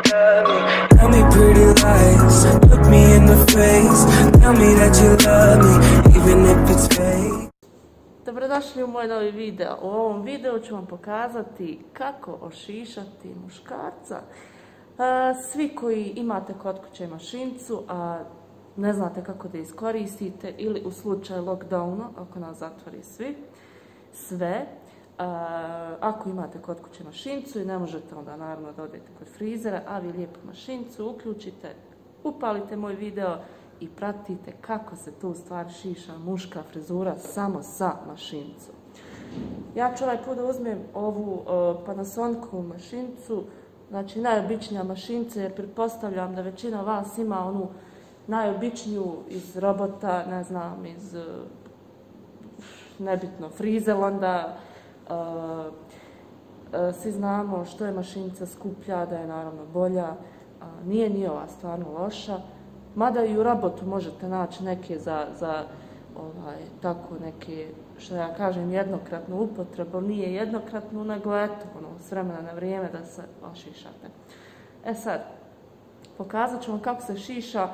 Tell me pretty lies, look me in the face. Tell me that you love me, even if it's fake. Dobrodošli u moj novi video. U ovom videu ću vam pokazati kako ošišati muškarca. Svi koji imate kod kuće mašincu, a ne znate kako da iskoristite, ili u slučaju lockdowna, ako nas zatvori sve, ako imate kod kuće mašincu i ne možete onda naravno da odete kod frizera, a vi lijepo mašincu uključite, upalite moj video i pratite kako se tu u stvari šiša muška frizura samo sa mašincom. Ja ću ovaj put da uzmem ovu Panasonicovu mašincu, znači najobičnija mašinca, jer pretpostavljam da većina vas ima onu najobičniju iz robota, ne znam, iz nebitno Frizelanda. Svi znamo što je mašinca skuplja, da je naravno bolja, nije ni ova stvarno loša, mada i u robotu možete naći neke za tako neke, što ja kažem, jednokratnu upotrebu, nije jednokratnu, nego eto, s vremena na vrijeme da se ošišate. E sad, pokazat ću vam kako se šiša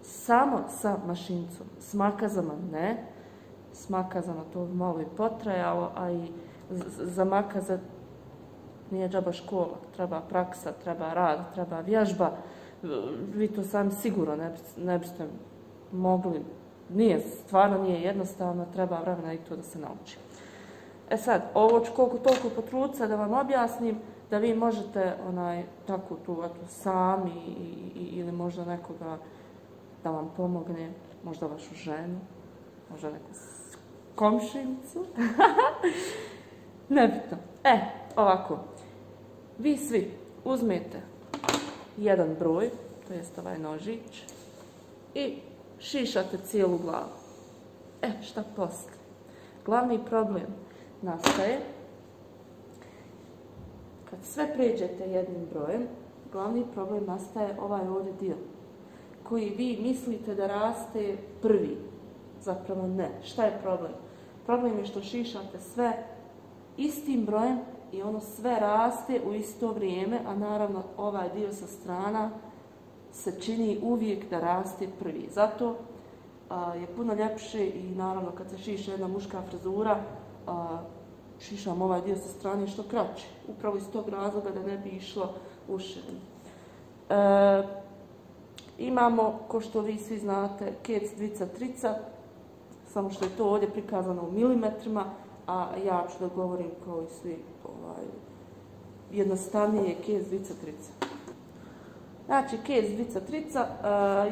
samo sa mašincom, s makazama ne. S makazama to bi malo i potrajalo, a i za makaze nije džaba škola, treba praksa, treba rad, treba vježba. Vi to sami sigurno ne biste mogli, stvarno nije jednostavno, treba vremena i to da se nauči. E sad, ovo ću koliko toliko potruditi da vam objasnim, da vi možete tako tu sami ili možda nekoga da vam pomogne, možda vašu ženu, možda neku komšinicu. Nebitno. Ovako. Vi svi uzmete jedan broj, to jest ovaj nožić, i šišate cijelu glavu. Šta poslije? Glavni problem nastaje kad sve pređete jednim brojem, glavni problem nastaje ovaj ovdje dio koji vi mislite da raste prvi. Zapravo ne. Šta je problem? Problem je što šišate sve istim brojem i ono sve raste u isto vrijeme, a naravno ovaj dio sa strana se čini uvijek da raste prvi. Zato je puno ljepše i naravno kad se šiša jedna muška frizura, šišam ovaj dio sa strane što kraće. Upravo iz tog razloga da ne bi išlo ušireno. Imamo, ko što vi svi znate, kec, dvica, trica, samo što je to ovdje prikazano u milimetrima, a ja ću da govorim kao i svi jednostavnije kec, dvica, trica. Znači, kec, dvica, trica,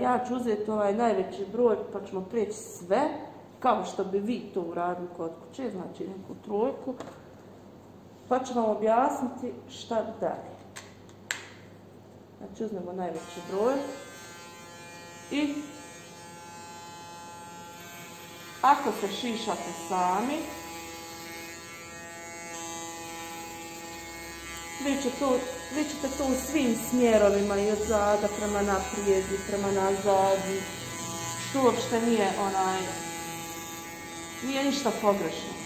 ja ću uzeti ovaj najveći broj pa ćemo preći sve, kao što bi vi to uradili kod kuće, znači neku trojku, pa ću vam objasniti šta dalje. Znači, uzmemo najveći broj i ako se šišate sami, vi ćete to u svim smjerovima, i od zada prema naprijed i prema nazad, što uopšte nije ništa pogrešno.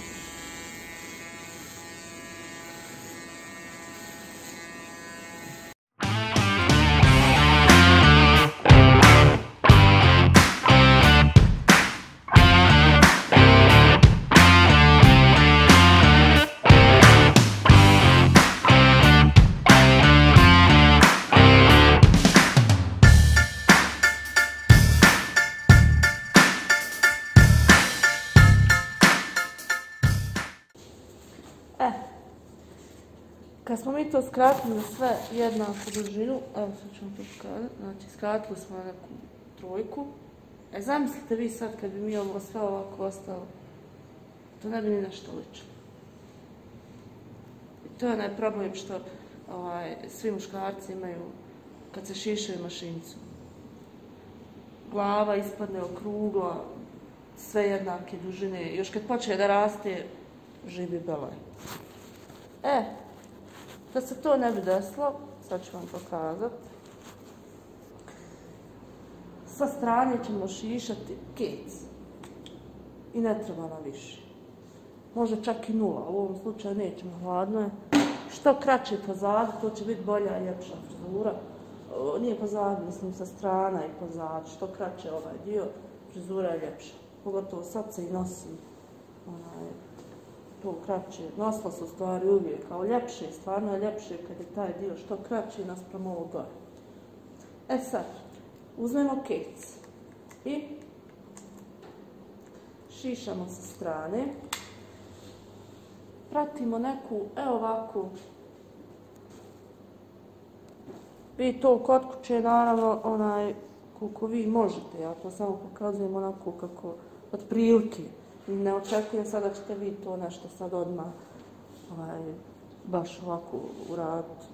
Kad smo mi to skratili na sve jednaku dužinu, evo sad ću vam to pokazati, znači skratili smo na neku trojku. Zamislite vi sad kad bi mi ovo sve ovako ostalo, to ne bi ni nešto lično. I to je onaj problem što svi muškarci imaju kad se šišaju mašincu. Glava ispadne okrugla, sve jednake dužine, još kad počne da raste, živi belaj. Da se to ne bi desilo, sad ću vam pokazati. Sa strane ćemo šišati kec. I ne treba nam više. Može čak i 0, u ovom slučaju nećemo, hladno je. što kraće pozadu, to će biti bolja i ljepša frizura. Nije pozadu, mislim sa strana i pozadu, što kraće ovaj dio, frizura je ljepša. Pogotovo sad se i nosi to kraće. Nosila se u stvari uvijek kao ljepše, stvarno je ljepše kad je taj dio što kraći naspram ovog gore. E sad, uzmemo kec i šišamo sa strane. Pratimo neku, evo ovako, vi to kod kuće naravno koliko vi možete, ja to samo pokazujem onako kako otprilike. Ne očekujem sad da ćete vi to nešto sad odmah baš ovako uraditi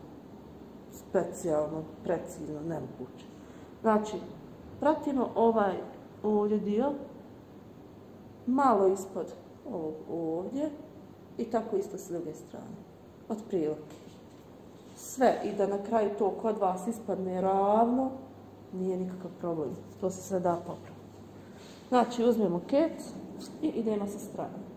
specijalno, precizno, nemoguće. Znači, pratimo ovaj ovdje dio, malo ispod ovog ovdje i tako isto s druge strane, otprilike. Sve i da na kraju to kod vas ispadne ravno, nije nikakav problem, to se sve da popraviti. Znači, uzmemo kec i idemo sa strane.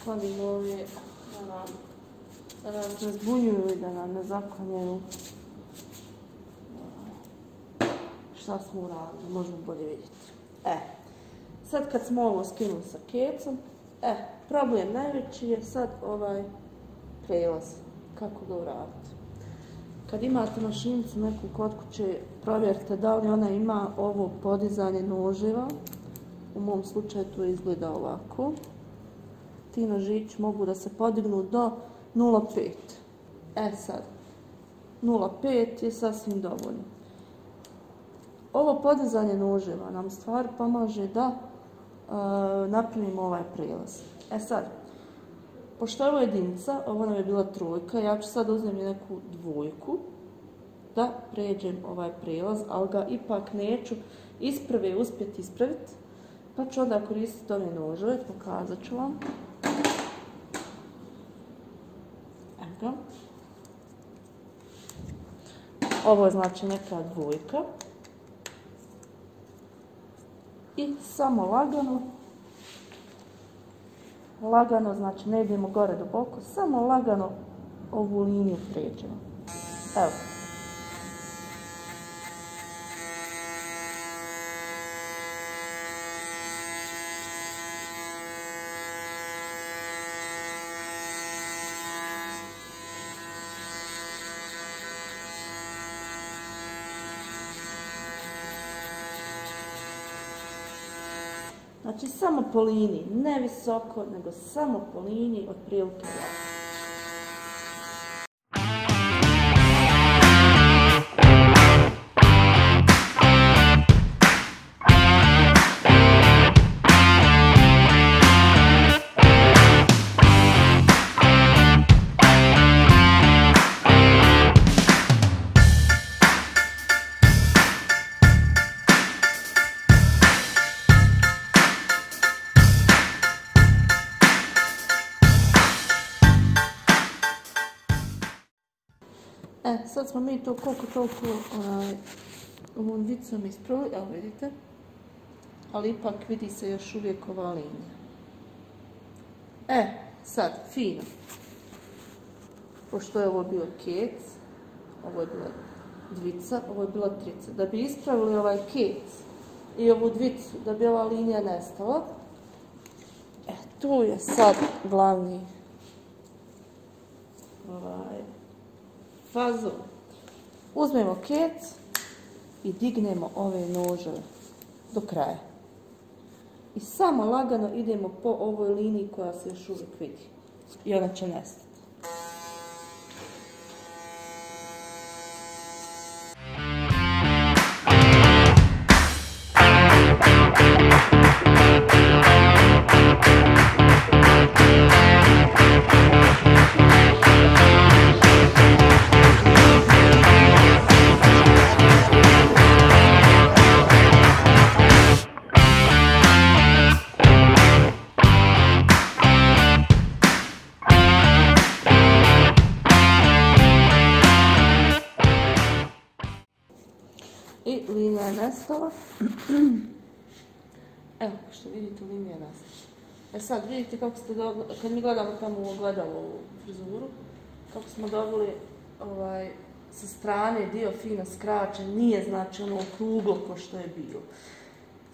Skladimo ovdje da nas ne zbunjuju i da nam ne zaklanjaju šta smo uradili, možemo bolje vidjeti. Sad kad smo ovo skinuli sa kecom, problem najveći je sad ovaj prelaz, kako ga uraditi. Kad imate mašinicu neku kod kuće, provjerite da li ona ima ovo podizanje noževa. U mom slučaju to izgleda ovako. Ti nožići mogu da se podignu do 0,5. Sad, 0,5 je sasvim dovoljno. Ovo podizanje noževa nam stvar pomaže da napravimo ovaj prijelaz. Sad, pošto je ovo jedinica, ovo nam je bila trojka, ja ću sad uzeti neku dvojku da pređem ovaj prijelaz, ali ga ipak neću isprve uspjeti ispraviti, pa ću onda koristiti ove noževe, pokazat ću vam. Evo. Ovo je znači neka dvojka. I samo lagano, znači ne idemo gore duboko, samo lagano ovu liniju pređemo. Evo. Znači samo po liniji, ne visoko, nego samo po liniji otprilike ovako. Sad smo mi to koliko toliko ovom vicom ispravili, evo vidite, ali ipak vidi se još uvijek ova linija. Sad, fino. Pošto je ovo bio kec, ovo je bila dvica, ovo je bila trica. Da bi ispravili ovaj kec i ovu dvicu, da bi ova linija nestala, tu je sad glavni fazon. Uzmemo kec i dignemo ove noževe do kraja. I samo lagano idemo po ovoj liniji koja se još uvijek vidi. I ona će nestati. I linija je nestala. Evo, što vidite, linija je nestala. Sad vidite kako ste dobili, kad mi gledamo tamo u ogledalo u frizuru, kako smo dobili sa strane dio fino skraćen, nije znači ono okruglo ko što je bilo.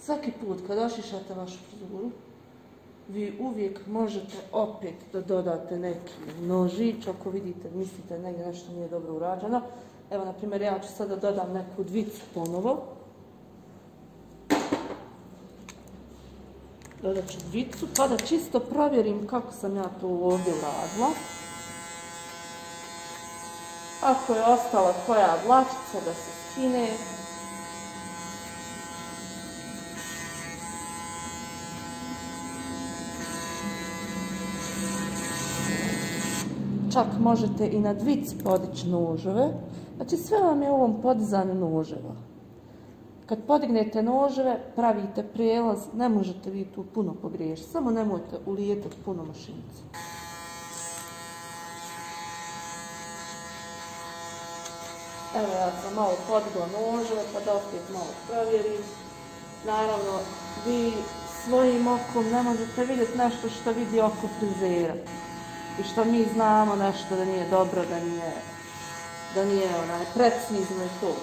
Svaki put kad ošišate vašu frizuru, vi uvijek možete opet da dodate neki nožić, ako vidite, mislite negdje nešto nije dobro urađeno. Evo, na primjer, ja ću sada dodam neku dvicu ponovo. Dodat ću dvicu, pa da čisto provjerim kako sam ja to ovdje uradila. Ako je ostala koja dlačica da se skine. Čak možete i na dvici podići noževe. Znači sve vam je u ovom podizanju noževa. Kad podignete noževe, pravite prijelaz, ne možete vi tu puno pogriješiti, samo nemojte ulijetati puno mašinicu. Evo, ja sam malo podigla noževe, pa da opet malo provjerim. Naravno, vi svojim okom ne možete vidjeti nešto što vidi oko frizera. I što mi znamo nešto da nije dobro, da nije precizno i to.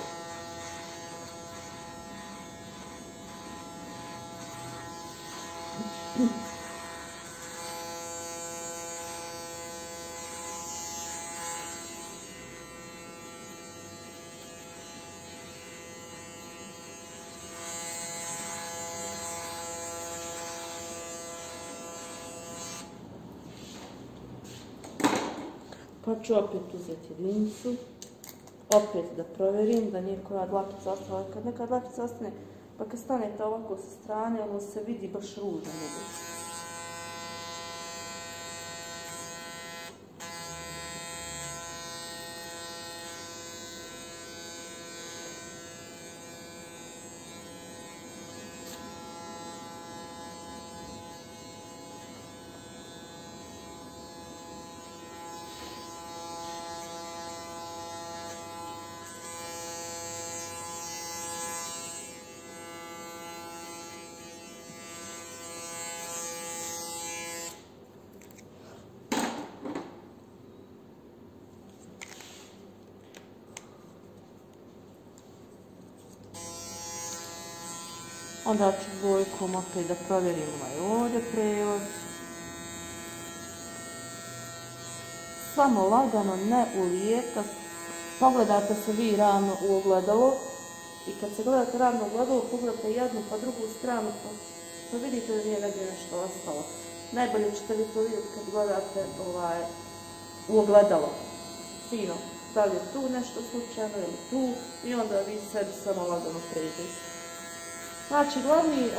Pa ću opet uzeti jedinicu, opet da provjerim da nije koja dlačica ostala. Kad neka dlačica ostane, pa kad stanete ovako sa strane, ono se vidi baš ružno. Onda ću dvojkom opet da provjerim ovaj ovdje prelaz. Samo lagano, ne ulijetat. Pogledate se vi ravno u ogledalo i kad se gledate ravno u ogledalo, pogledate jednu pa drugu stranu, pa Pa vidite da nije negdje nešto ostalo. Najbolje ćete vi to vidjeti kad gledate u ogledalo. Fino, da li je tu nešto slučajno ili tu i onda vi sebi samo lagano priđete. Znači, glavni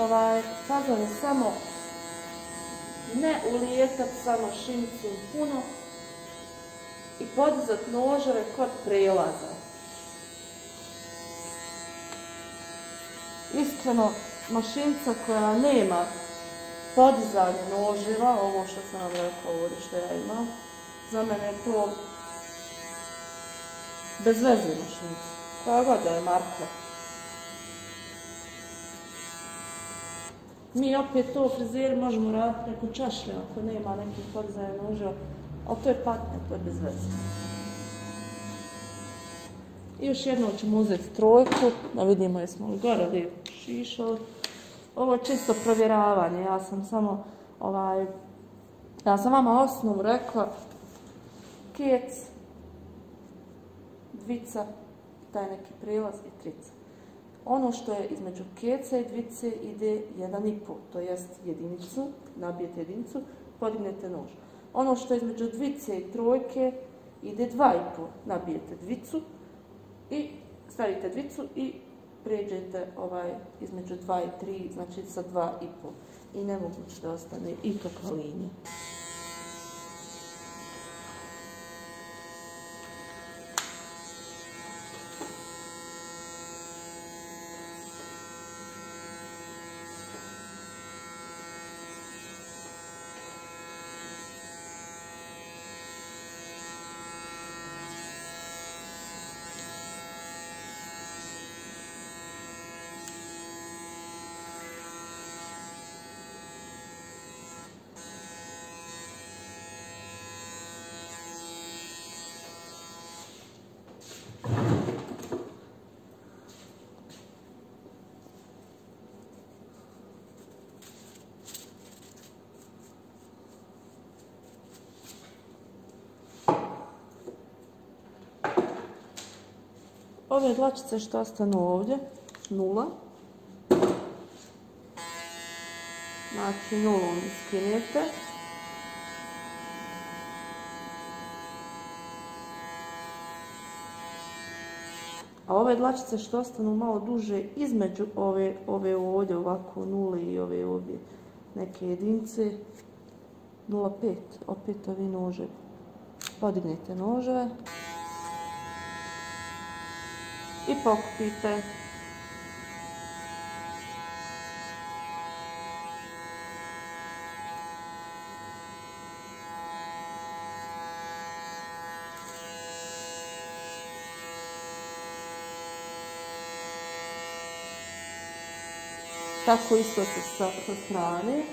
fazon je samo ne ulijetati sa mašinicom puno i podizati noževe kod prelaza. Iskreno, mašinica koja nema podizanje noževa, ovo što sam vam rekao ovdje što ja imam, za mene je to bez veze mašinica, koja god da je marka. Mi opet to u frizeri možemo raditi neku čašlju ako nema nekih podizanja noževa, ali to je patnja, to je bez veze. I još jednom ćemo uzeti trojku, da vidimo jesmo li gore lijepo šišali. Ovo je čisto provjeravanje, ja sam vama osnovu rekla, kec, dvica, taj neki prilaz i trica. Ono što je između keca i dvice ide 1,5, to jest jedinicu, nabijete jedinicu, podignete nož. Ono što je između dvice i trojke ide 2,5, nabijete dvicu i stavite dvicu i pređete između 2 i 3, znači sa 2,5. I nemoguće da ostane ikakva linija. Ove dlačice što ostanu ovdje, 0. Znači 0 skinete. A ove dlačice što ostanu malo duže između ove ovdje ovako 0 i ove ovdje neke jedinice, 0,5. Opet ovi nože. Podignete noževe. I pokupite. Tako isto sa strane.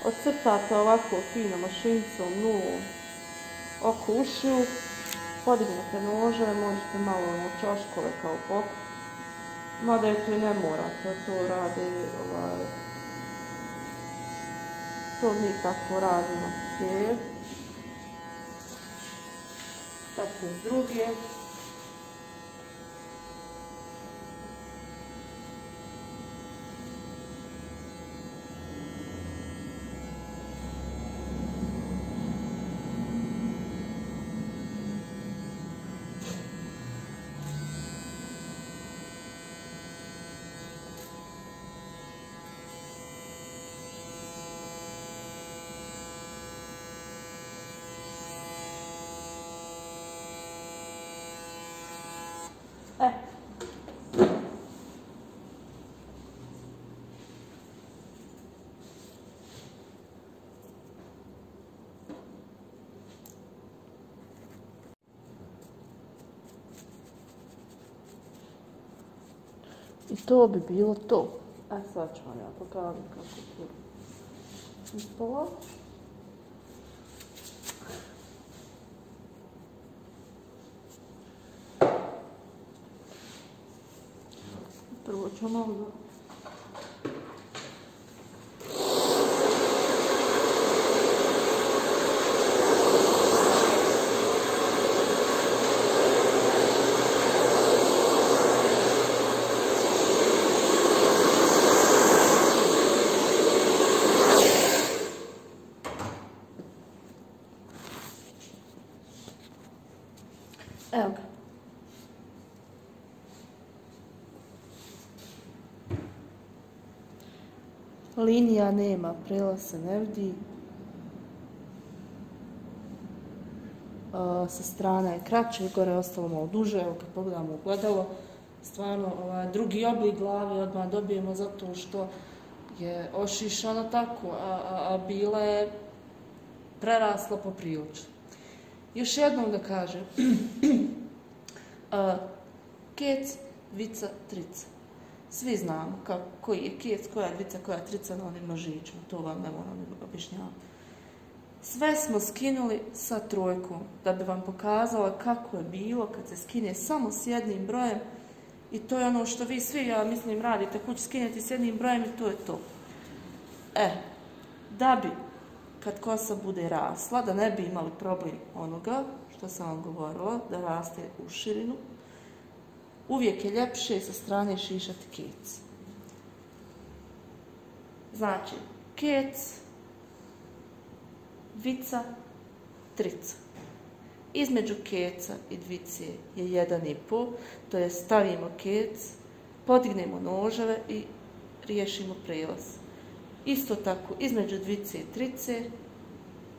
Odcrtate ovako fino mašinicom 0 oko ušiju, podignete nože, možete malo čoškove kao pop, mada je to i ne morate, to radi, to mi tako radimo sve. Tako s druge. I to bi bilo to. Sad ću vam ja pokazati kako to ispalo. ćemo malo da... Evo ga. Linija nema, prelaz se ne vidi. Sa strane je kraće, gore je ostalo malo duže. Evo kad pogledamo u gledalo, stvarno drugi oblik glave odmah dobijemo zato što je ošišano tako, a bila je prerasla poprilično. Još jednom da kažem, kec, vica, trica. Svi znamo koji je kec, koja je vica, koja je trica na onim nožićima, to vam ne moram objašnjavati. Sve smo skinuli sa trojkom, da bi vam pokazala kako je bilo kad se skine samo s jednim brojem i to je ono što vi svi, ja mislim, radite kući, skinete s jednim brojem i to je to. Da bi kad kosa bude rasla, da ne bi imali problem onoga što sam vam govorila, da raste u širinu, uvijek je ljepše sa strane šišati kec. Znači, kec, vica, trica. Između keca i dvice je 1,5, to je stavimo kec, podignemo noževe i riješimo prelaz. Isto tako, između dvice i trice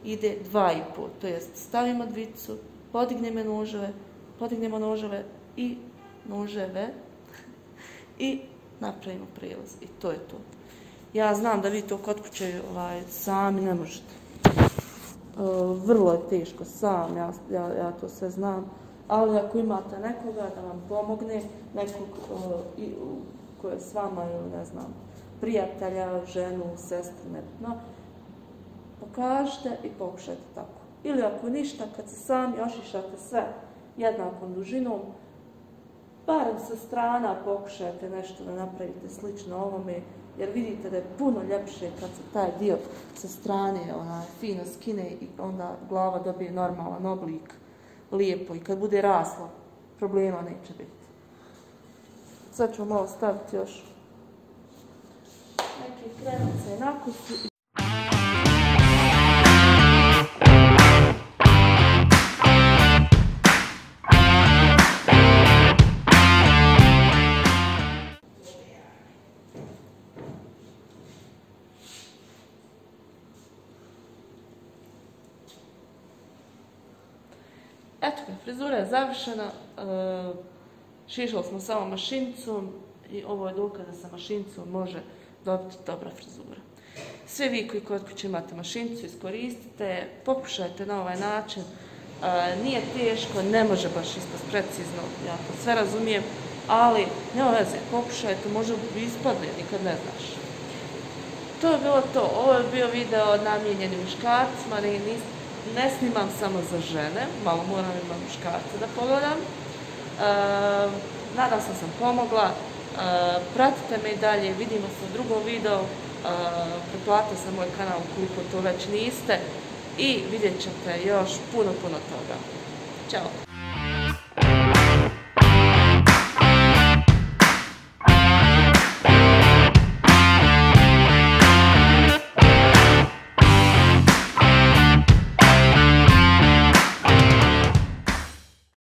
ide 2,5, to je stavimo dvicu, podignemo noževe i napravimo prelaz. I to je to. Ja znam da vi to kod kuće sami ne možete. Vrlo je teško sam, ja to sve znam, ali ako imate nekoga da vam pomogne, nekog ko je s vama ili ne znam, prijatelja, ženu, sestru, nebitno, pokažite i pokušajte tako. Ili ako ništa, kad se sami ošišate sve jednakom dužinom, barem sa strana pokušajte nešto da napravite slično ovome, jer vidite da je puno ljepše kad se taj dio sa strane fino skine i onda glava dobije normalan oblik, lijepo, i kad bude rasla, problema neće biti. Sad ćemo malo staviti još neke kremice i nakusi. Eto, frizura je završena, šišali smo samo mašincom i ovo je dokaz da sa mašincom može dobiti dobra frizura. Svi vi koji kod kuće imate mašincu, iskoristite, pokušajte na ovaj način, nije teško, ne može baš ispast precizno, ja to sve razumijem, ali nema veze, pokušajte, možda bi ispadli, nikad ne znaš. To je bilo to, ovo je bio video namijenjen muškarcima, ne snimam samo za žene, malo moram ima muškarce da pogledam. Nadam se da sam pomogla, pratite me i dalje, vidimo se u drugom videu, pretplatite se moj kanal ukoliko to već niste i vidjet ćete još puno toga. Ćao!